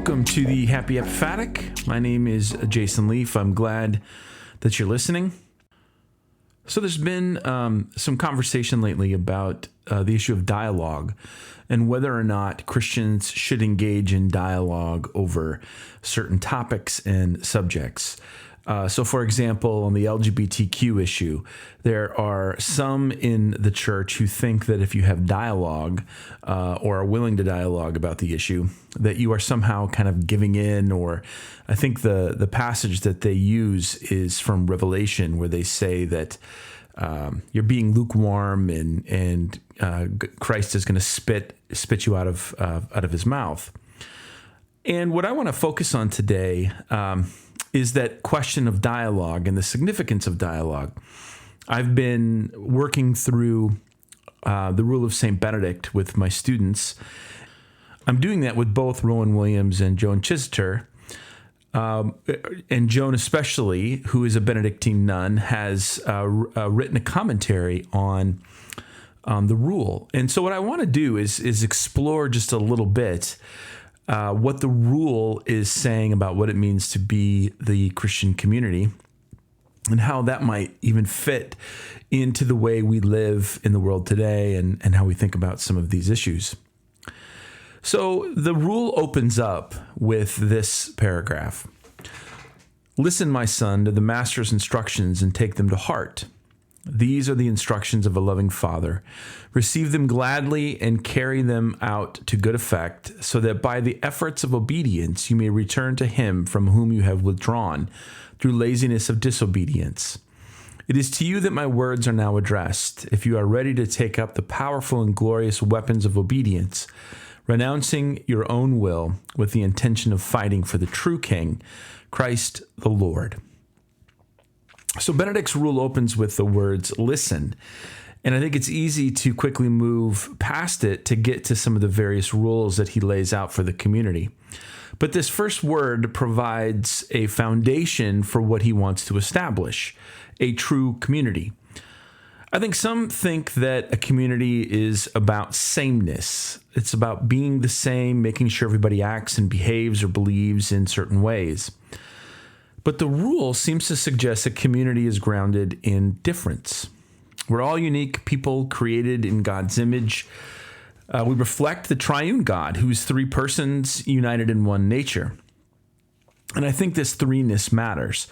Welcome to the Happy Epiphatic. My name is Jason Leaf. I'm glad that you're listening. So there's been some conversation lately about the issue of dialogue and whether or not Christians should engage in dialogue over certain topics and subjects. So, for example, on the LGBTQ issue, there are some in the church who think that if you have dialogue or are willing to dialogue about the issue, that you are somehow kind of giving in. Or I think the passage that they use is from Revelation, where they say that you're being lukewarm and Christ is going to spit you out of his mouth. And what I want to focus on today is that question of dialogue and the significance of dialogue. I've been working through the rule of St. Benedict with my students. I'm doing that with both Rowan Williams and Joan Chiseter. And Joan especially, who is a Benedictine nun, has written a commentary on the rule. And so what I want to do is explore just a little bit what the rule is saying about what it means to be the Christian community and how that might even fit into the way we live in the world today and how we think about some of these issues. So the rule opens up with this paragraph. Listen, my son, to the master's instructions and take them to heart. These are the instructions of a loving father. Receive them gladly and carry them out to good effect, so that by the efforts of obedience you may return to him from whom you have withdrawn through laziness of disobedience. It is to you that my words are now addressed, if you are ready to take up the powerful and glorious weapons of obedience, renouncing your own will with the intention of fighting for the true King, Christ the Lord. So Benedict's rule opens with the words, listen. And I think it's easy to quickly move past it to get to some of the various rules that he lays out for the community. But this first word provides a foundation for what he wants to establish, a true community. I think some think that a community is about sameness. It's about being the same, making sure everybody acts and behaves or believes in certain ways. But the rule seems to suggest a community is grounded in difference. We're all unique people created in God's image. We reflect the triune God, who's three persons united in one nature. And I think this threeness matters.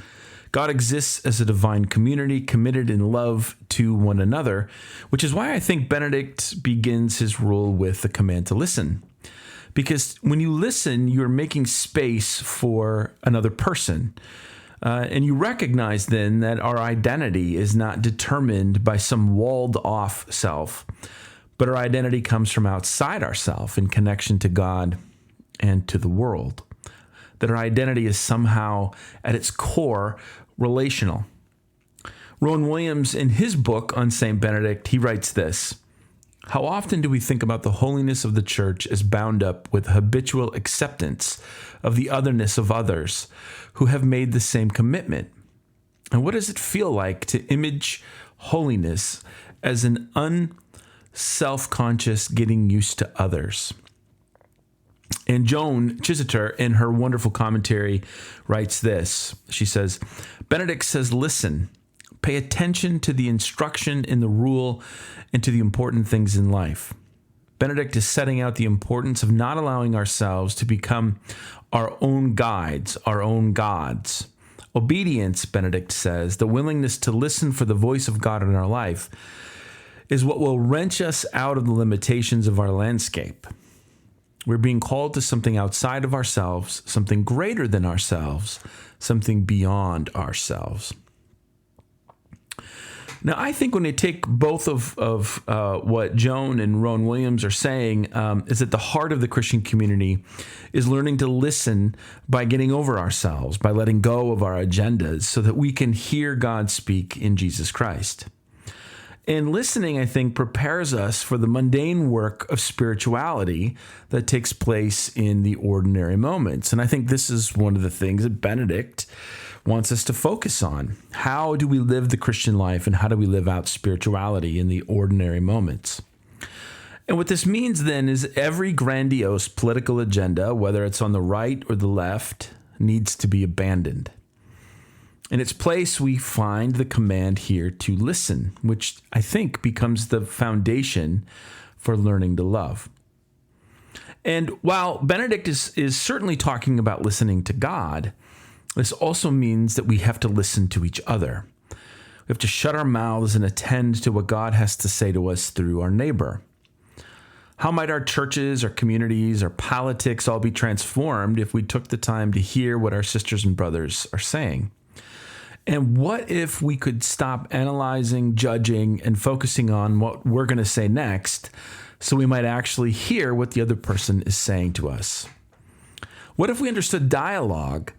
God exists as a divine community committed in love to one another, which is why I think Benedict begins his rule with the command to listen. Because when you listen, you're making space for another person. And you recognize then that our identity is not determined by some walled-off self, but our identity comes from outside ourself in connection to God and to the world. That our identity is somehow, at its core, relational. Rowan Williams, in his book on St. Benedict, he writes this: how often do we think about the holiness of the church as bound up with habitual acceptance of the otherness of others who have made the same commitment? And what does it feel like to image holiness as an unself-conscious getting used to others? And Joan Chiseter, in her wonderful commentary, writes this. She says, Benedict says, listen, pay attention to the instruction in the rule and to the important things in life. Benedict is setting out the importance of not allowing ourselves to become our own guides, our own gods. Obedience, Benedict says, the willingness to listen for the voice of God in our life, is what will wrench us out of the limitations of our landscape. We're being called to something outside of ourselves, something greater than ourselves, something beyond ourselves. Now, I think when you take both of what Joan and Rowan Williams are saying, is that the heart of the Christian community is learning to listen by getting over ourselves, by letting go of our agendas so that we can hear God speak in Jesus Christ. And listening, I think, prepares us for the mundane work of spirituality that takes place in the ordinary moments. And I think this is one of the things that Benedict wants us to focus on. How do we live the Christian life, and how do we live out spirituality in the ordinary moments? And what this means then is every grandiose political agenda, whether it's on the right or the left, needs to be abandoned. In its place, we find the command here to listen, which I think becomes the foundation for learning to love. And while Benedict is certainly talking about listening to God, this also means that we have to listen to each other. We have to shut our mouths and attend to what God has to say to us through our neighbor. How might our churches, our communities, our politics all be transformed if we took the time to hear what our sisters and brothers are saying? And what if we could stop analyzing, judging, and focusing on what we're going to say next so we might actually hear what the other person is saying to us? What if we understood dialogue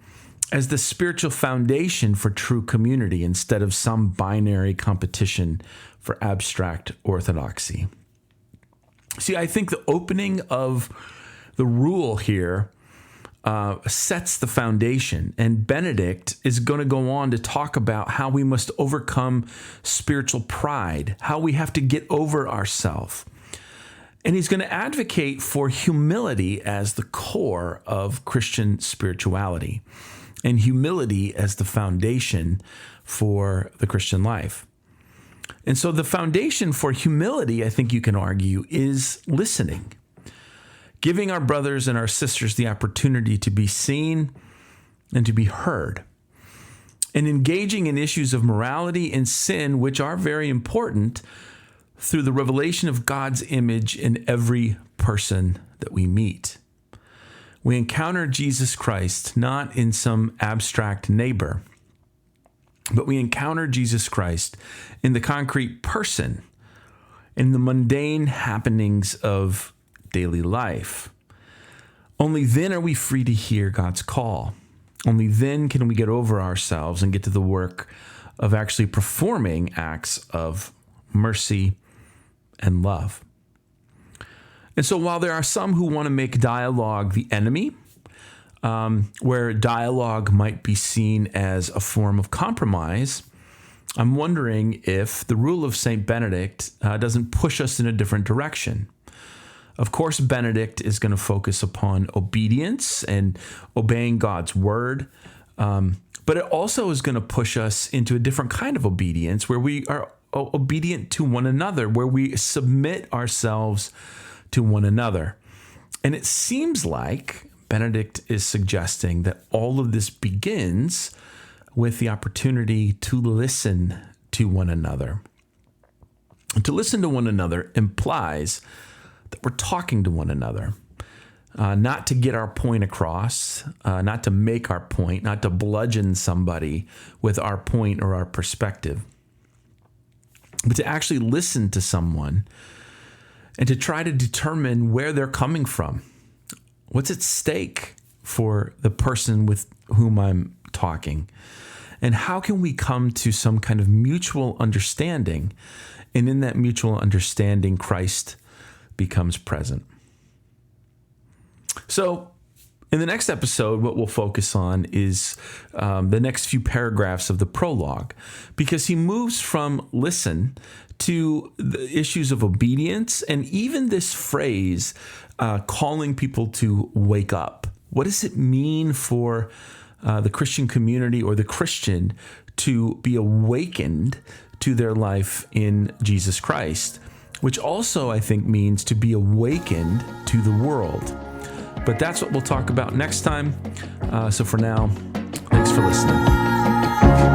as the spiritual foundation for true community instead of some binary competition for abstract orthodoxy? See, I think the opening of the rule here sets the foundation, and Benedict is going to go on to talk about how we must overcome spiritual pride, how we have to get over ourselves. And he's going to advocate for humility as the core of Christian spirituality, and humility as the foundation for the Christian life. And so the foundation for humility, I think you can argue, is listening. Giving our brothers and our sisters the opportunity to be seen and to be heard. And engaging in issues of morality and sin, which are very important, through the revelation of God's image in every person that we meet. We encounter Jesus Christ not in some abstract neighbor, but we encounter Jesus Christ in the concrete person, in the mundane happenings of daily life. Only then are we free to hear God's call. Only then can we get over ourselves and get to the work of actually performing acts of mercy and love. And so while there are some who want to make dialogue the enemy, where dialogue might be seen as a form of compromise, I'm wondering if the rule of St. Benedict doesn't push us in a different direction. Of course, Benedict is going to focus upon obedience and obeying God's word, but it also is going to push us into a different kind of obedience where we are obedient to one another, where we submit ourselves to one another. And it seems like Benedict is suggesting that all of this begins with the opportunity to listen to one another. To listen to one another implies that we're talking to one another, not to get our point across, not to make our point, not to bludgeon somebody with our point or our perspective, but to actually listen to someone and to try to determine where they're coming from. What's at stake for the person with whom I'm talking? And how can we come to some kind of mutual understanding? And in that mutual understanding, Christ becomes present. So in the next episode, what we'll focus on is the next few paragraphs of the prologue, because he moves from listen to the issues of obedience and even this phrase, calling people to wake up. What does it mean for the Christian community or the Christian to be awakened to their life in Jesus Christ? Which also, I think, means to be awakened to the world. But that's what we'll talk about next time. So for now, thanks for listening.